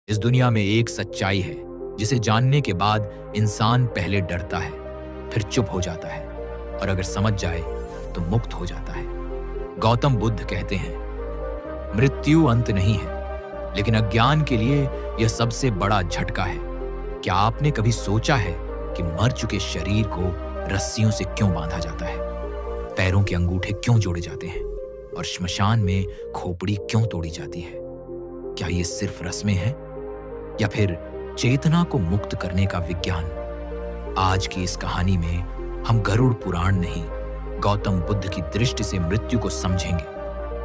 इस दुनिया में एक सच्चाई है जिसे जानने के बाद इंसान पहले डरता है, फिर चुप हो जाता है और अगर समझ जाए तो मुक्त हो जाता है। गौतम बुद्ध कहते हैं, मृत्यु अंत नहीं है, लेकिन अज्ञान के लिए यह सबसे बड़ा झटका है। क्या आपने कभी सोचा है कि मर चुके शरीर को रस्सियों से क्यों बांधा जाता है? पैरों के अंगूठे क्यों जोड़े जाते हैं और श्मशान में खोपड़ी क्यों तोड़ी जाती है? क्या ये सिर्फ रस्में हैं या फिर चेतना को मुक्त करने का विज्ञान? आज की इस कहानी में हम गरुड़ पुराण नहीं, गौतम बुद्ध की दृष्टि से मृत्यु को समझेंगे।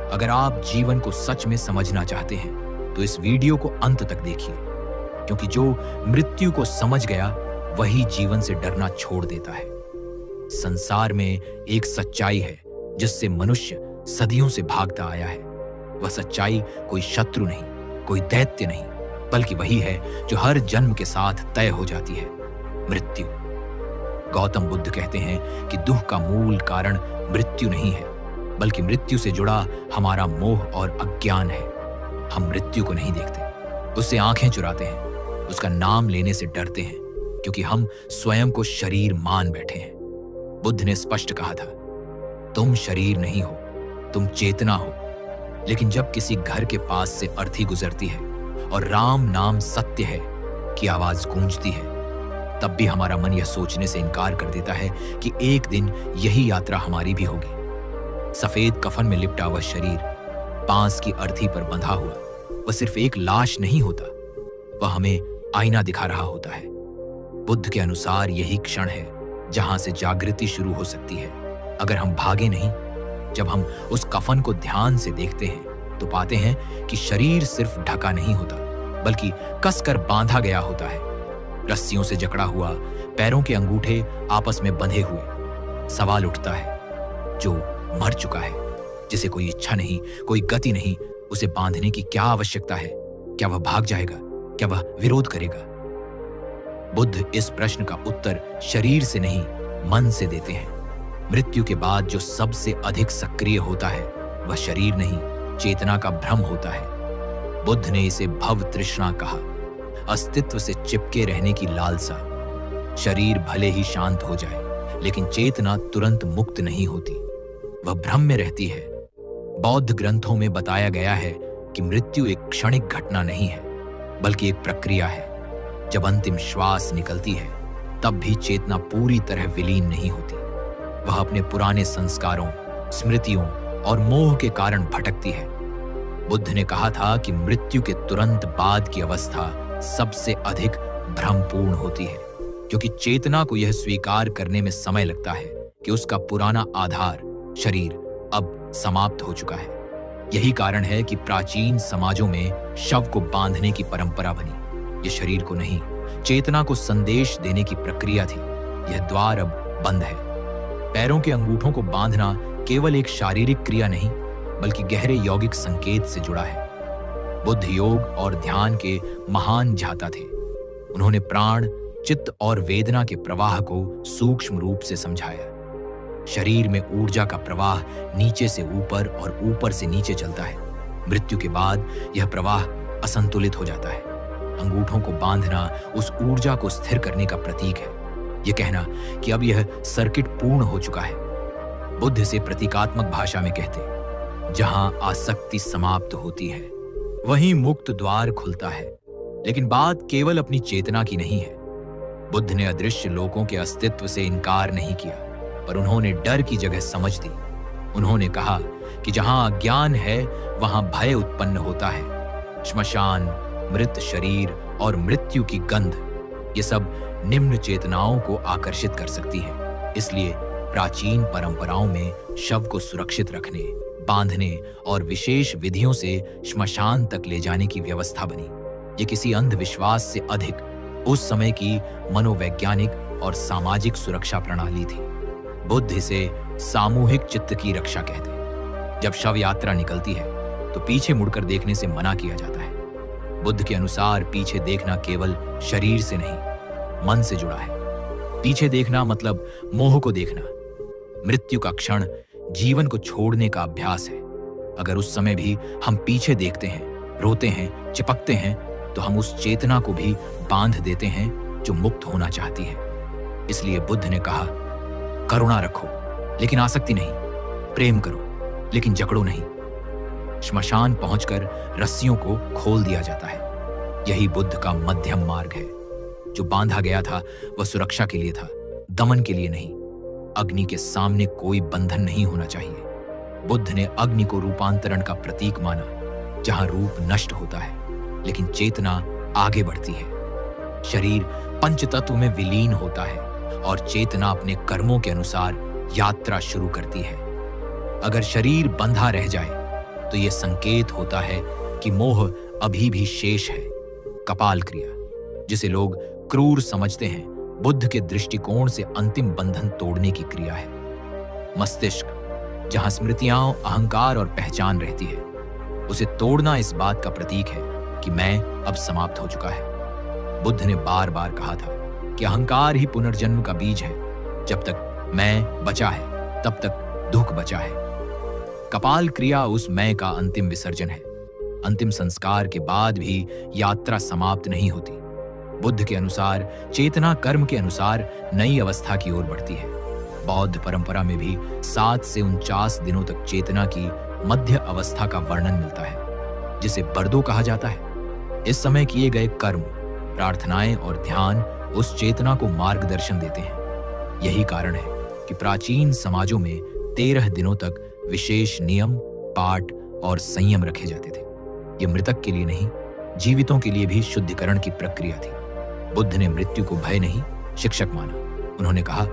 अगर आप जीवन को सच में समझना चाहते हैं तो इस वीडियो को अंत तक देखिए, क्योंकि जो मृत्यु को समझ गया वही जीवन से डरना छोड़ देता है। संसार में एक सच्चाई है जिससे मनुष्य सदियों से भागता आया है। वह सच्चाई कोई शत्रु नहीं, कोई दैत्य नहीं, बल्कि वही है जो हर जन्म के साथ तय हो जाती है, मृत्यु। गौतम बुद्ध कहते हैं कि दुख का मूल कारण मृत्यु नहीं है, बल्कि मृत्यु से जुड़ा हमारा मोह और अज्ञान है। हम मृत्यु को नहीं देखते, उससे आंखें चुराते हैं, उसका नाम लेने से डरते हैं, क्योंकि हम स्वयं को शरीर मान बैठे हैं। बुद्ध ने स्पष्ट कहा था, तुम शरीर नहीं हो, तुम चेतना हो। लेकिन जब किसी घर के पास से अर्थी गुजरती है और राम नाम सत्य है की आवाज गूंजती है, तब भी हमारा मन यह सोचने से इनकार कर देता है कि एक दिन यही यात्रा हमारी भी होगी। सफेद कफन में लिपटा वह शरीर, बांस की अर्थी पर बंधा हुआ, वह सिर्फ एक लाश नहीं होता, वह हमें आईना दिखा रहा होता है। बुद्ध के अनुसार यही क्षण है जहां से जागृति शुरू हो सकती है। अगर हम भागे नहीं, जब हम उस कफन को ध्यान से देखते हैं तो पाते हैं कि शरीर सिर्फ ढका नहीं होता, बल्कि कसकर बांधा गया होता है, रस्सियों से जकड़ा हुआ, पैरों के अंगूठे आपस में बंधे हुए। सवाल उठता है, जो मर चुका है, जिसे कोई इच्छा नहीं, कोई गति नहीं, उसे बांधने की क्या आवश्यकता है? क्या वह भाग जाएगा? क्या वह विरोध करेगा? बुद्ध इस प्रश्न का उत्तर शरीर से नहीं, मन से देते हैं। मृत्यु के बाद जो सबसे अधिक सक्रिय होता है वह शरीर नहीं, चेतना का भ्रम होता है। बुद्ध ने इसे भव तृष्णा कहा, अस्तित्व से चिपके रहने की लालसा। शरीर भले ही शांत हो जाए, लेकिन चेतना तुरंत मुक्त नहीं होती, वह भ्रम में रहती है। बौद्ध ग्रंथों में बताया गया है कि मृत्यु एक क्षणिक घटना नहीं है, बल्कि एक प्रक्रिया है। जब अंतिम श्वास निकलती है, तब भी चेतना पूरी तरह विलीन नहीं होती। वह अपने पुराने संस्कारों, स्मृतियों और मोह के कारण भटकती है। बुद्ध ने कहा था कि मृत्यु के तुरंत बाद की अवस्था सबसे अधिक भ्रमपूर्ण होती है, क्योंकि चेतना को यह स्वीकार करने में समय लगता है कि उसका पुराना आधार, शरीर, अब समाप्त हो चुका है। यही कारण है कि प्राचीन समाजों में शव को बांधने की परंपरा बनी। यह शरीर को नहीं, चेतना को संदेश देने की प्रक्रिया थी। यह द्वार अब बंद है। पैरों के अंगूठों को बांधना केवल एक शारीरिक क्रिया नहीं, बल्कि गहरे यौगिक संकेत से जुड़ा है। बुद्ध योग और ध्यान के महान जाता थे। उन्होंने प्राण, चित्त और वेदना के प्रवाह को सूक्ष्म रूप से समझाया। शरीर में ऊर्जा का प्रवाह नीचे से ऊपर और ऊपर से नीचे चलता है। मृत्यु के बाद यह प्रवाह असंतुलित हो जाता है। अंगूठों को बांधना उस ऊर्जा को स्थिर करने का प्रतीक है। यह कहना कि अब यह सर्किट पूर्ण हो चुका है। बुद्ध से प्रतीकात्मक भाषा में कहते, जहां आसक्ति समाप्त होती है वहीं मुक्त द्वार खुलता है। लेकिन बात केवल अपनी चेतना की नहीं है। बुद्ध ने अदृश्य लोकों के अस्तित्व से इनकार नहीं किया, पर उन्होंने डर की जगह समझ दी। उन्होंने कहा कि जहां अज्ञान है वहां भय उत्पन्न होता है। श्मशान, मृत शरीर और मृत्यु की गंध, ये सब निम्न चेतनाओं को आकर्षित कर सकती है। इसलिए प्राचीन परंपराओं में शव को सुरक्षित रखने, बांधने और विशेष विधियों से श्मशान तक ले जाने की व्यवस्था बनी। ये किसी अंधविश्वास से अधिक उस समय की मनोवैज्ञानिक और सामाजिक सुरक्षा प्रणाली थी। बुद्ध इसे सामूहिक चित्त की रक्षा कहते। जब शव यात्रा निकलती है तो पीछे मुड़कर देखने से मना किया जाता है। बुद्ध के अनुसार पीछे देखना केवल शरीर से नहीं, मन से जुड़ा है। पीछे देखना मतलब मोह को देखना। मृत्यु का क्षण जीवन को छोड़ने का अभ्यास है। अगर उस समय भी हम पीछे देखते हैं, रोते हैं, चिपकते हैं, तो हम उस चेतना को भी बांध देते हैं जो मुक्त होना चाहती है। इसलिए बुद्ध ने कहा, करुणा रखो लेकिन आसक्ति नहीं, प्रेम करो लेकिन जकड़ो नहीं। श्मशान पहुंचकर रस्सियों को खोल दिया जाता है। यही बुद्ध का मध्यम मार्ग है। जो बांधा गया था वह सुरक्षा के लिए था, दमन के लिए नहीं। अग्नि के सामने कोई बंधन नहीं होना चाहिए। बुद्ध ने अग्नि को रूपांतरण का प्रतीक माना, जहां रूप नष्ट होता है लेकिन चेतना आगे बढ़ती है। शरीर पंचतत्व में विलीन होता है और चेतना अपने कर्मों के अनुसार यात्रा शुरू करती है। अगर शरीर बंधा रह जाए तो यह संकेत होता है कि मोह अभी भी शेष है। कपाल क्रिया, जिसे लोग क्रूर समझते हैं, बुद्ध के दृष्टिकोण से अंतिम बंधन तोड़ने की क्रिया है। मस्तिष्क, जहां स्मृतियां, अहंकार और पहचान रहती है, उसे तोड़ना इस बात का प्रतीक है कि मैं अब समाप्त हो चुका है। बुद्ध ने बार बार कहा था कि अहंकार ही पुनर्जन्म का बीज है। जब तक मैं बचा है तब तक दुख बचा है। कपाल क्रिया उस मैं का अंतिम विसर्जन है। अंतिम संस्कार के बाद भी यात्रा समाप्त नहीं होती। बुद्ध के अनुसार चेतना कर्म के अनुसार नई अवस्था की ओर बढ़ती है। बौद्ध परंपरा में भी 7 से 49 दिनों तक चेतना की मध्य अवस्था का वर्णन मिलता है, जिसे बर्दो कहा जाता है। इस समय किए गए कर्म, प्रार्थनाएं और ध्यान उस चेतना को मार्गदर्शन देते हैं। यही कारण है कि प्राचीन समाजों में 13 दिनों तक विशेष नियम, पाठ और संयम रखे जाते थे। ये मृतक के लिए नहीं, जीवितों के लिए भी शुद्धिकरण की प्रक्रिया थी। बुद्ध ने मृत्यु को भय नहीं, शिक्षक माना। उन्होंने कहा,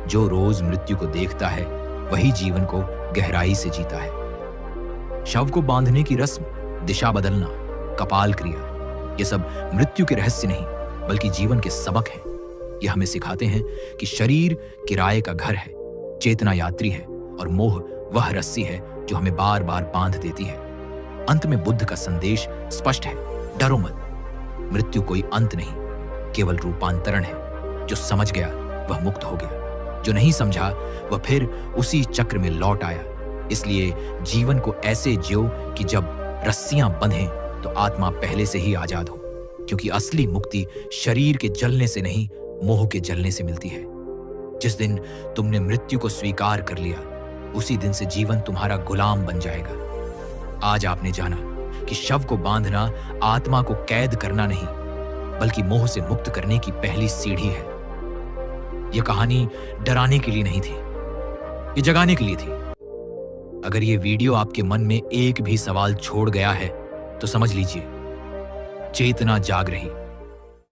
जो रोज मृत्यु को देखता है वही जीवन को गहराई से जीता है। शव को बांधने की रस्म, दिशा बदलना, कपाल क्रिया, ये सब मृत्यु के रहस्य नहीं बल्कि जीवन के सबक हैं। ये हमें सिखाते हैं कि शरीर किराए का घर है, चेतना यात्री है और मोह वह रस्सी है जो हमें बार बार बांध देती है। अंत में बुद्ध का संदेश स्पष्ट है, डरो मत। मृत्यु कोई अंत नहीं, केवल रूपांतरण है। जो समझ गया वह मुक्त हो गया, जो नहीं समझा वह फिर उसी चक्र में लौट आया। इसलिए जीवन को ऐसे जियो कि जब रस्सियां बंधें तो आत्मा पहले से ही आजाद हो, क्योंकि असली मुक्ति शरीर के जलने से नहीं, मोह के जलने से मिलती है। जिस दिन तुमने मृत्यु को स्वीकार कर लिया, उसी दिन से जीवन तुम्हारा गुलाम बन जाएगा। आज आपने जाना कि शव को बांधना आत्मा को कैद करना नहीं, बल्कि मोह से मुक्त करने की पहली सीढ़ी है। यह कहानी डराने के लिए नहीं थी, ये जगाने के लिए थी। अगर ये वीडियो आपके मन में एक भी सवाल छोड़ गया है तो समझ लीजिए, चेतना जाग रही,